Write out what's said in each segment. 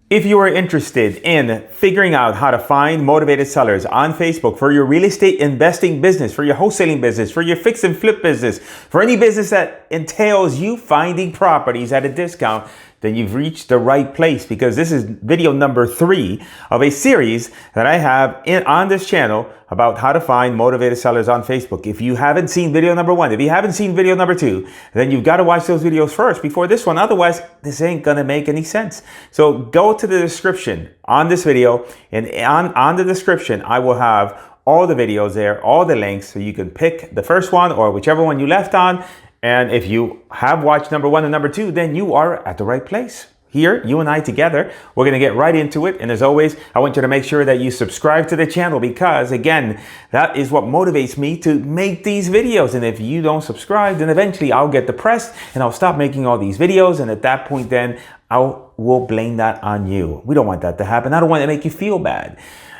If you are interested in figuring out how to find motivated sellers on Facebook for your real estate investing business, for your wholesaling business, for your fix and flip business, for any business that entails you finding properties at a discount, then you've reached the right place, because this is video number 3 of a series that I have on this channel about how to find motivated sellers on Facebook. If you haven't seen video number 1, if you haven't seen video number 2, then you've got to watch those videos first before this one. Otherwise, this ain't gonna make any sense. So go to the description on this video, and on the description, I will have all the videos there, all the links, so you can pick the first one or whichever one you left on. And if you have watched number 1 and number 2, then you are at the right place. Here, you and I together, we're going to get right into it. And as always, I want you to make sure that you subscribe to the channel, because again, that is what motivates me to make these videos. And if you don't subscribe, then eventually I'll get depressed and I'll stop making all these videos. And at that point, then we'll blame that on you. We don't want that to happen. I don't want to make you feel bad.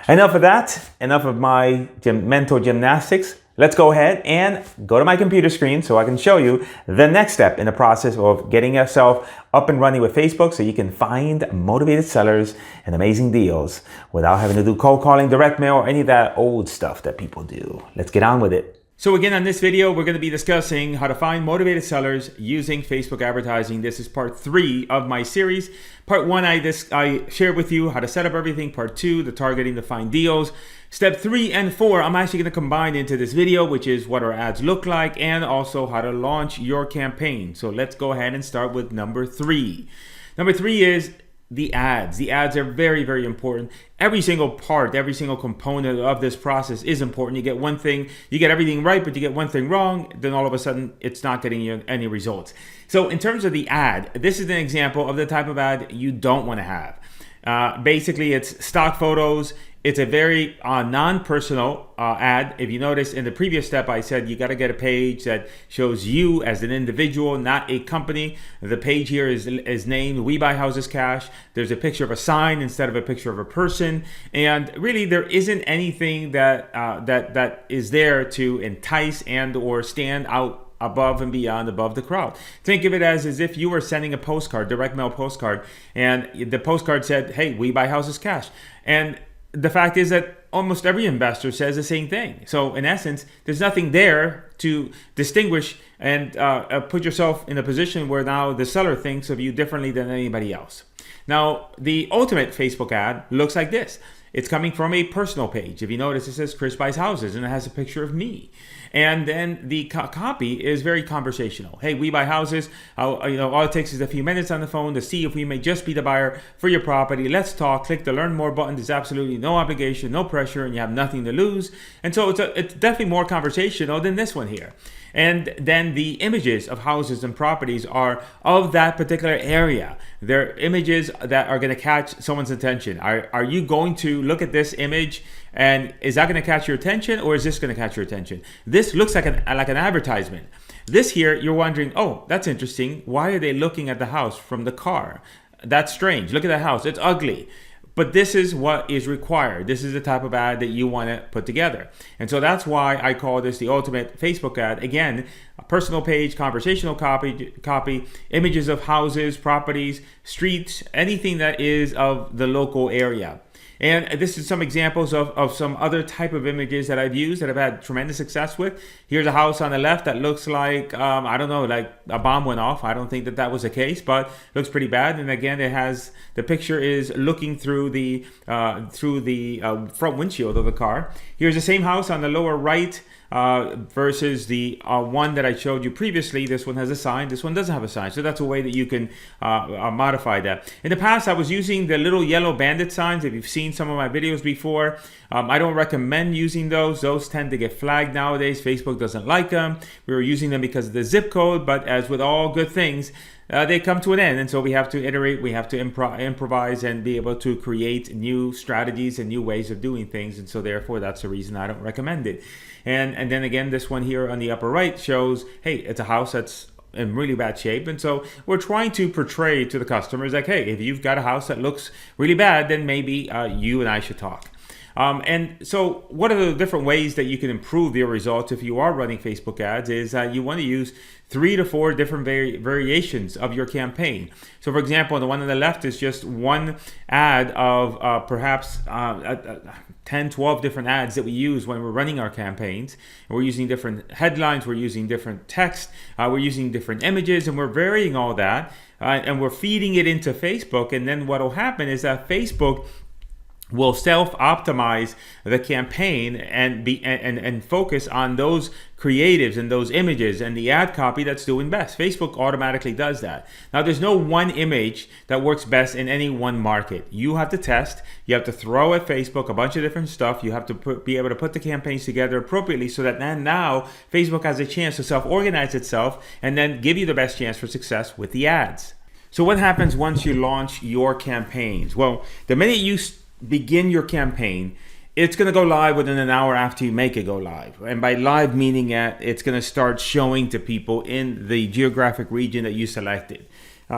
Enough of that. Enough of my mental gymnastics. Let's go ahead and go to my computer screen so I can show you the next step in the process of getting yourself up and running with Facebook, so you can find motivated sellers and amazing deals without having to do cold calling, direct mail, or any of that old stuff that people do. Let's get on with it. So again, on this video, we're going to be discussing how to find motivated sellers using Facebook advertising. This is part 3 of my series. Part 1, I shared with you how to set up everything. Part 2, the targeting to find deals. Step 3 and 4, I'm actually going to combine into this video, which is what our ads look like and also how to launch your campaign. So let's go ahead and start with number 3. Number 3 is the ads. The ads are very, very important. Every single part, every single component of this process is important. You get one thing, you get everything right, but you get one thing wrong, then all of a sudden it's not getting you any results. So in terms of the ad, this is an example of the type of ad you don't want to have. Basically, it's stock photos. It's a very non-personal ad. If you notice in the previous step, I said you got to get a page that shows you as an individual, not a company. The page here is named We Buy Houses Cash. There's a picture of a sign instead of a picture of a person. And really, there isn't anything that is there to entice and or stand out above and beyond, above the crowd. Think of it as if you were sending a postcard, direct mail postcard, and the postcard said, hey, we buy houses cash. And the fact is that almost every investor says the same thing. So in essence, there's nothing there to distinguish and put yourself in a position where now the seller thinks of you differently than anybody else. Now, the ultimate Facebook ad looks like this. It's coming from a personal page. If you notice, it says Cris buys houses, and it has a picture of me. And then the copy is very conversational. Hey, we buy houses. All it takes is a few minutes on the phone to see if we may just be the buyer for your property. Let's talk. Click the Learn More button. There's absolutely no obligation, no pressure, and you have nothing to lose. And so it's definitely more conversational than this one here. And then the images of houses and properties are of that particular area. They're images that are going to catch someone's attention. Are you going to look at this image, and is that going to catch your attention, or is this going to catch your attention? This looks like an advertisement. This here, you're wondering, oh, that's interesting. Why are they looking at the house from the car? That's strange. Look at that house. It's ugly. But this is what is required. This is the type of ad that you want to put together. And so that's why I call this the ultimate Facebook ad. Again, a personal page, conversational copy, images of houses, properties, streets, anything that is of the local area. And this is some examples of some other type of images that I've used that I've had tremendous success with. Here's a house on the left that looks like, I don't know, like a bomb went off. I don't think that was the case, but looks pretty bad. And again, the picture is looking through the front windshield of the car. Here's the same house on the lower right, versus the one that I showed you previously. This one has a sign. This one doesn't have a sign. So that's a way that you can modify that. In the past, I was using the little yellow bandit signs. If you've seen some of my videos before, I don't recommend using those. Those tend to get flagged nowadays. Facebook doesn't like them. We were using them because of the zip code, but as with all good things, they come to an end, and so we have to iterate, we have to improvise and be able to create new strategies and new ways of doing things, and so therefore that's the reason I don't recommend it. And then again, this one here on the upper right shows, hey, it's a house that's in really bad shape, and so we're trying to portray to the customers like, hey, if you've got a house that looks really bad, then maybe you and I should talk. And so what are the different ways that you can improve your results if you are running Facebook ads is you want to use 3 to 4 different variations of your campaign. So for example, the one on the left is just one ad of perhaps 10, 12 different ads that we use when we're running our campaigns. And we're using different headlines, we're using different text, we're using different images, and we're varying all that. And we're feeding it into Facebook. And then what will happen is that Facebook will self-optimize the campaign and focus on those creatives and those images and the ad copy that's doing best. Facebook automatically does that. Now, there's no one image that works best in any one market. You have to test. You have to throw at Facebook a bunch of different stuff. You have to be able to put the campaigns together appropriately so that now Facebook has a chance to self-organize itself and then give you the best chance for success with the ads. So what happens once you launch your campaigns? Well, the minute you begin your campaign, it's going to go live within an hour after you make it go live. And by live meaning that it's going to start showing to people in the geographic region that you selected.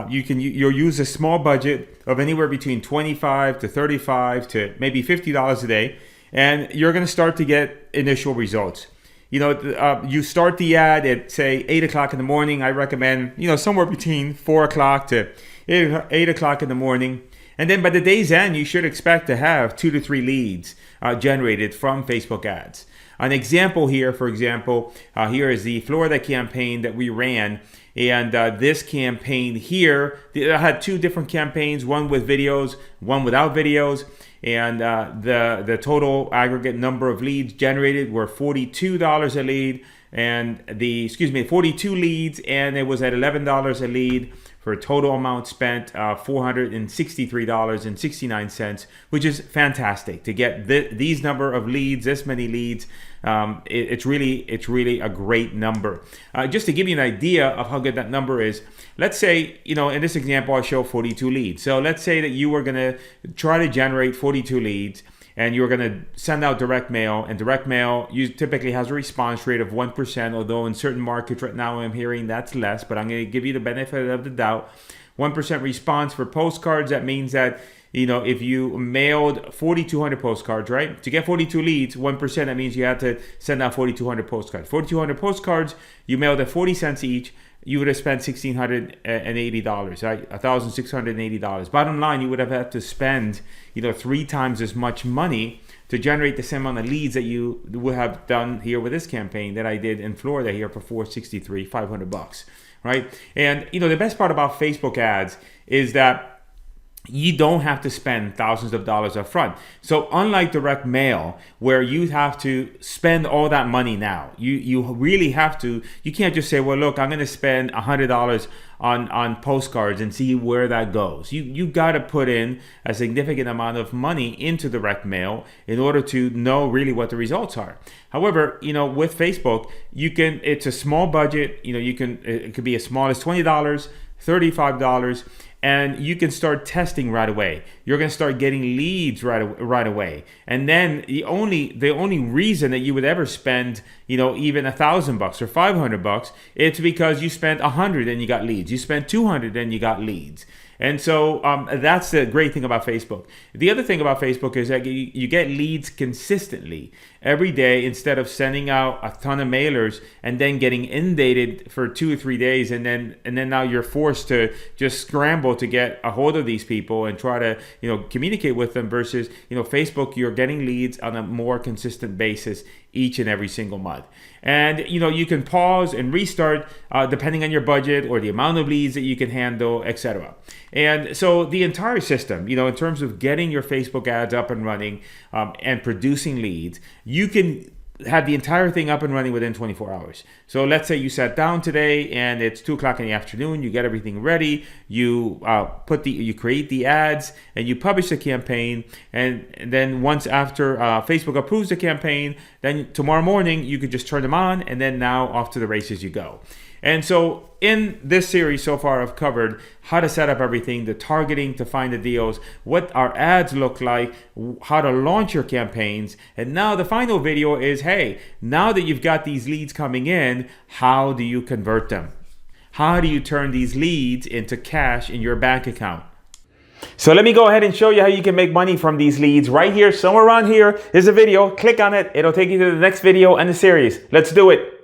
You'll use a small budget of anywhere between $25 to $35 to maybe $50 a day, and you're going to start to get initial results. You start the ad at say 8 o'clock in the morning. I recommend somewhere between 4 o'clock to 8 o'clock in the morning. And then by the day's end, you should expect to have 2 to 3 leads generated from Facebook ads. An example here, for example, here is the Florida campaign that we ran. And this campaign here, I had 2 different campaigns, one with videos, one without videos. And the total aggregate number of leads generated were $42 a lead. And 42 leads, and it was at $11 a lead for a total amount spent $463.69, which is fantastic to get these number of leads, this many leads. It's really a great number. Just to give you an idea of how good that number is, let's say, in this example, I show 42 leads. So let's say that you were going to try to generate 42 leads, and you're going to send out direct mail. And direct mail typically has a response rate of 1%, although in certain markets right now I'm hearing that's less, but I'm going to give you the benefit of the doubt. 1% response for postcards, that means that if you mailed 4,200 postcards, right? To get 42 leads, 1%, that means you have to send out 4,200 postcards. 4,200 postcards, you mailed at 40 cents each, you would have spent $1,680, right? $1,680. Bottom line, you would have had to spend, 3 times as much money to generate the same amount of leads that you would have done here with this campaign that I did in Florida here for $463, $500, right? And the best part about Facebook ads is that you don't have to spend thousands of dollars up front. So unlike direct mail, where you have to spend all that money now, you really have to, you can't just say, well, look, I'm going to spend $100 on postcards and see where that goes. You got to put in a significant amount of money into direct mail in order to know really what the results are. However, with Facebook, it's a small budget. It could be as small as $20, $35, and you can start testing right away. You're going to start getting leads right away. And then the only reason that you would ever spend, even $1,000 or $500, it's because you spent $100 and you got leads. You spent $200 and you got leads. And so that's the great thing about Facebook. The other thing about Facebook is that you get leads consistently every day instead of sending out a ton of mailers and then getting inundated for 2 or 3 days, and then now you're forced to just scramble to get a hold of these people and try to communicate with them. Versus Facebook, you're getting leads on a more consistent basis each and every single month. And you can pause and restart depending on your budget or the amount of leads that you can handle, etc. And so the entire system, in terms of getting your Facebook ads up and running and producing leads, you can have the entire thing up and running within 24 hours. So let's say you sat down today and it's 2 o'clock in the afternoon, you get everything ready, you create the ads and you publish the campaign. And then once after Facebook approves the campaign, then tomorrow morning you could just turn them on, and then now off to the races you go. And so in this series so far, I've covered how to set up everything, the targeting to find the deals, what our ads look like, how to launch your campaigns. And now the final video is, hey, now that you've got these leads coming in, how do you convert them? How do you turn these leads into cash in your bank account? So let me go ahead and show you how you can make money from these leads. Right here, somewhere around here is a video. Click on it. It'll take you to the next video in the series. Let's do it.